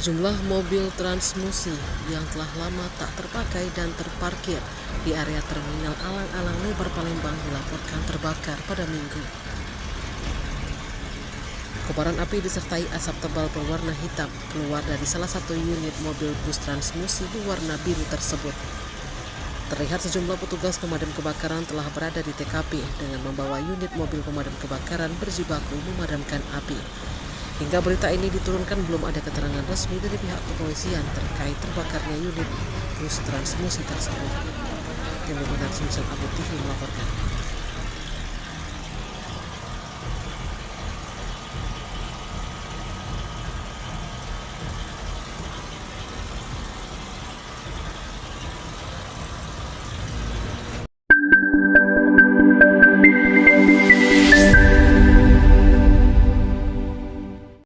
Sejumlah mobil transmusi yang telah lama tak terpakai dan terparkir di area terminal Alang-Alang Lebar Palembang dilaporkan terbakar pada Minggu. Kobaran api disertai asap tebal berwarna hitam keluar dari salah satu unit mobil bus transmusi berwarna biru tersebut. Terlihat sejumlah petugas pemadam kebakaran telah berada di TKP dengan membawa unit mobil pemadam kebakaran berjibaku memadamkan api. Hingga berita ini diturunkan belum ada keterangan resmi dari pihak kepolisian terkait terbakarnya unit bus transmusi tersebut. Tim Liputan Sumsel Abu TV melaporkan.